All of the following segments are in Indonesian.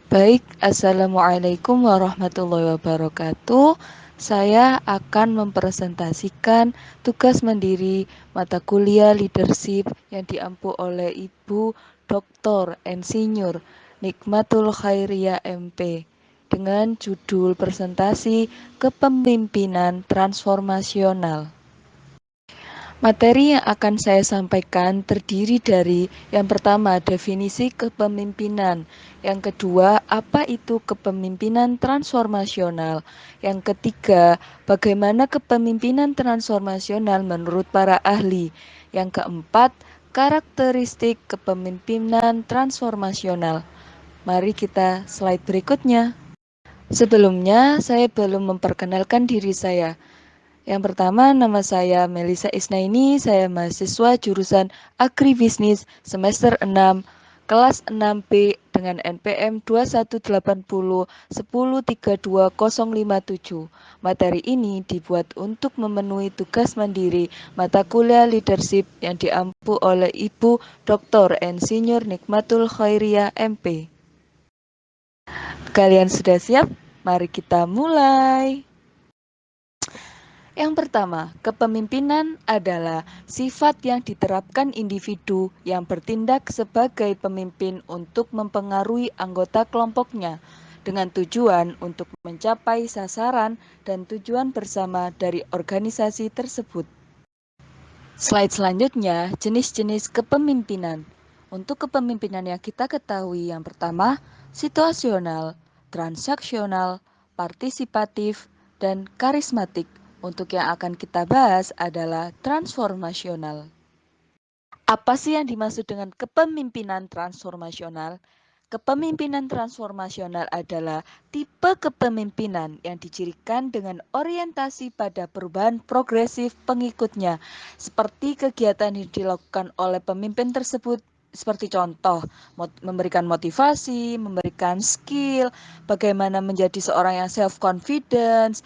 Baik, Assalamualaikum warahmatullahi wabarakatuh. Saya akan mempresentasikan tugas mandiri mata kuliah leadership yang diampu oleh Ibu Dr. Insinyur Nikmatul Khairiyah MP dengan judul presentasi Kepemimpinan Transformasional. Materi yang akan saya sampaikan terdiri dari yang pertama, definisi kepemimpinan. Yang kedua, apa itu kepemimpinan transformasional. Yang ketiga, bagaimana kepemimpinan transformasional menurut para ahli. Yang keempat, karakteristik kepemimpinan transformasional. Mari kita slide berikutnya. Sebelumnya, saya belum memperkenalkan diri saya. Yang pertama, nama saya Melisa Isnaini, saya mahasiswa jurusan Agribisnis semester 6, kelas 6B dengan NPM 2180 1032 057. Materi ini dibuat untuk memenuhi tugas mandiri mata kuliah leadership yang diampu oleh Ibu Dr. Insinyur Nikmatul Khairiyah MP. Kalian sudah siap? Mari kita mulai. Yang pertama, kepemimpinan adalah sifat yang diterapkan individu yang bertindak sebagai pemimpin untuk mempengaruhi anggota kelompoknya dengan tujuan untuk mencapai sasaran dan tujuan bersama dari organisasi tersebut. Slide selanjutnya, jenis-jenis kepemimpinan. Untuk kepemimpinan yang kita ketahui, yang pertama, situasional, transaksional, partisipatif, dan karismatik. Untuk yang akan kita bahas adalah transformasional. Apa sih yang dimaksud dengan kepemimpinan transformasional? Kepemimpinan transformasional adalah tipe kepemimpinan yang dicirikan dengan orientasi pada perubahan progresif pengikutnya, seperti kegiatan yang dilakukan oleh pemimpin tersebut, seperti contoh, memberikan motivasi, memberikan skill, bagaimana menjadi seorang yang self-confidence,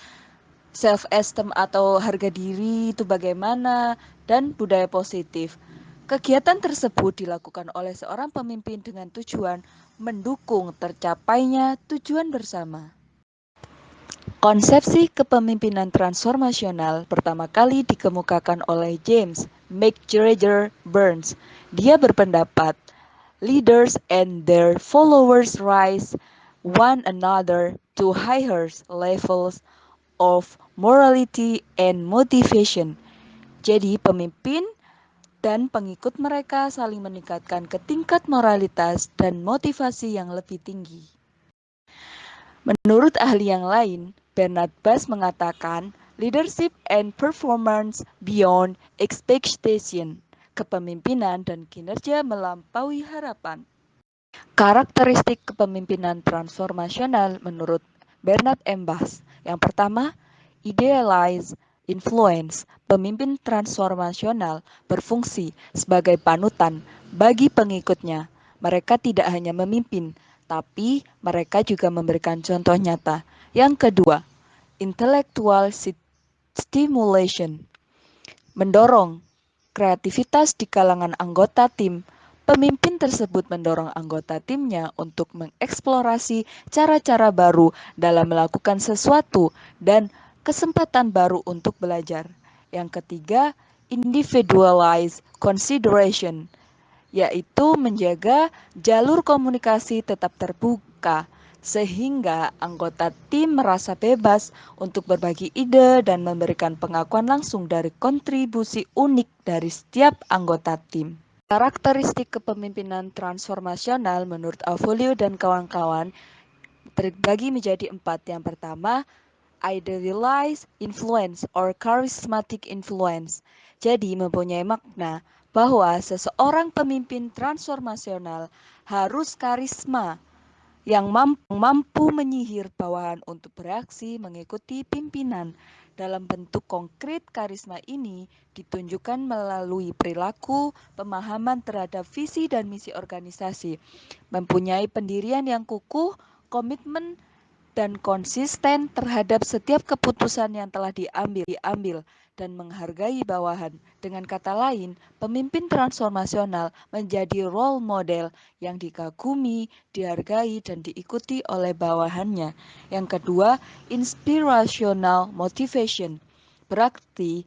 self-esteem atau harga diri itu bagaimana, dan budaya positif. Kegiatan tersebut dilakukan oleh seorang pemimpin dengan tujuan mendukung tercapainya tujuan bersama. Konsepsi kepemimpinan transformasional pertama kali dikemukakan oleh James McGregor Burns. Dia berpendapat, leaders and their followers rise one another to higher levels of morality and motivation. Jadi pemimpin dan pengikut mereka saling meningkatkan ke tingkat moralitas dan motivasi yang lebih tinggi. Menurut ahli yang lain, Bernard Bass mengatakan, leadership and performance beyond expectation, kepemimpinan dan kinerja melampaui harapan. Karakteristik kepemimpinan transformasional menurut Bernard M. Bass. Yang pertama, idealize influence. Pemimpin transformasional berfungsi sebagai panutan bagi pengikutnya. Mereka tidak hanya memimpin, tapi mereka juga memberikan contoh nyata. Yang kedua, intellectual stimulation. Mendorong kreativitas di kalangan anggota tim. Pemimpin tersebut mendorong anggota timnya untuk mengeksplorasi cara-cara baru dalam melakukan sesuatu dan kesempatan baru untuk belajar. Yang ketiga, individualized consideration, yaitu menjaga jalur komunikasi tetap terbuka sehingga anggota tim merasa bebas untuk berbagi ide dan memberikan pengakuan langsung dari kontribusi unik dari setiap anggota tim. Karakteristik kepemimpinan transformasional menurut Avolio dan kawan-kawan terbagi menjadi 4. Yang pertama, idealized influence or charismatic influence. Jadi mempunyai makna bahwa seseorang pemimpin transformasional harus karisma yang mampu menyihir bawahan untuk bereaksi mengikuti pimpinan. Dalam bentuk konkret, karisma ini ditunjukkan melalui perilaku, pemahaman terhadap visi dan misi organisasi, mempunyai pendirian yang kukuh, komitmen dan konsisten terhadap setiap keputusan yang telah diambil dan menghargai bawahan. Dengan kata lain, pemimpin transformasional menjadi role model yang dikagumi, dihargai, dan diikuti oleh bawahannya. Yang kedua, inspirational motivation. Berarti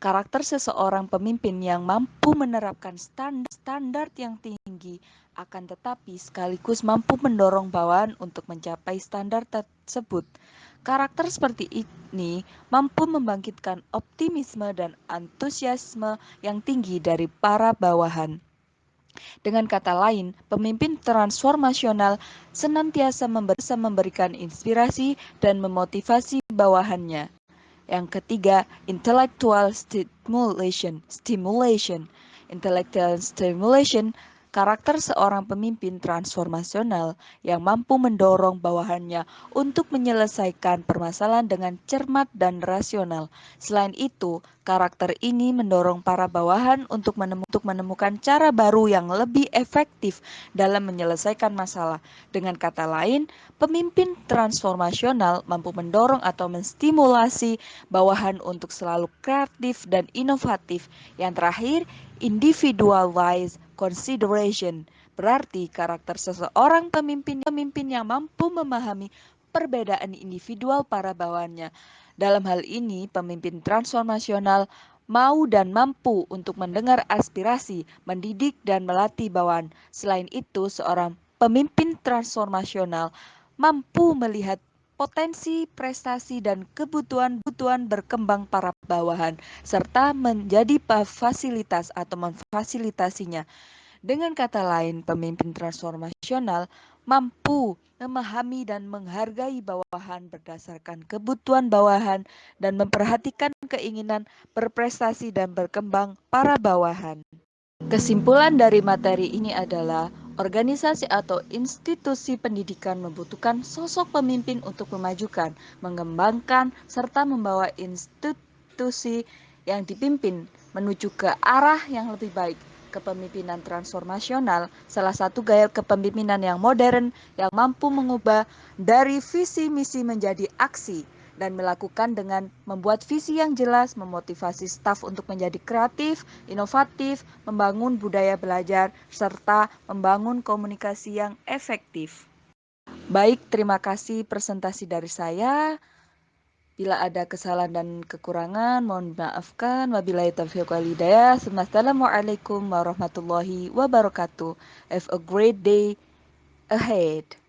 karakter seseorang pemimpin yang mampu menerapkan standar yang tinggi akan tetapi sekaligus mampu mendorong bawahan untuk mencapai standar tersebut. Karakter seperti ini mampu membangkitkan optimisme dan antusiasme yang tinggi dari para bawahan. Dengan kata lain, pemimpin transformasional senantiasa memberikan inspirasi dan memotivasi bawahannya. Yang ketiga, intellectual stimulation. Intellectual stimulation karakter seorang pemimpin transformasional yang mampu mendorong bawahannya untuk menyelesaikan permasalahan dengan cermat dan rasional. Selain itu, karakter ini mendorong para bawahan untuk menemukan cara baru yang lebih efektif dalam menyelesaikan masalah. Dengan kata lain, pemimpin transformasional mampu mendorong atau menstimulasi bawahan untuk selalu kreatif dan inovatif. Yang terakhir, individualized consideration. Berarti karakter seseorang pemimpin yang mampu memahami perbedaan individual para bawahannya. Dalam hal ini, pemimpin transformasional mau dan mampu untuk mendengar aspirasi, mendidik, dan melatih bawahan. Selain itu, seorang pemimpin transformasional mampu melihat potensi, prestasi, dan kebutuhan berkembang para bawahan, serta menjadi fasilitas atau memfasilitasinya. Dengan kata lain, pemimpin transformasional mampu memahami dan menghargai bawahan berdasarkan kebutuhan bawahan dan memperhatikan keinginan berprestasi dan berkembang para bawahan. Kesimpulan dari materi ini adalah organisasi atau institusi pendidikan membutuhkan sosok pemimpin untuk memajukan, mengembangkan, serta membawa institusi yang dipimpin menuju ke arah yang lebih baik. Kepemimpinan transformasional, salah satu gaya kepemimpinan yang modern yang mampu mengubah dari visi misi menjadi aksi dan melakukan dengan membuat visi yang jelas, memotivasi staf untuk menjadi kreatif, inovatif, membangun budaya belajar, serta membangun komunikasi yang efektif. Baik, terima kasih presentasi dari saya. Bila ada kesalahan dan kekurangan, mohon maafkan. Wabillahi taufiq wal hidayah. Assalamualaikum warahmatullahi wabarakatuh. Have a great day ahead.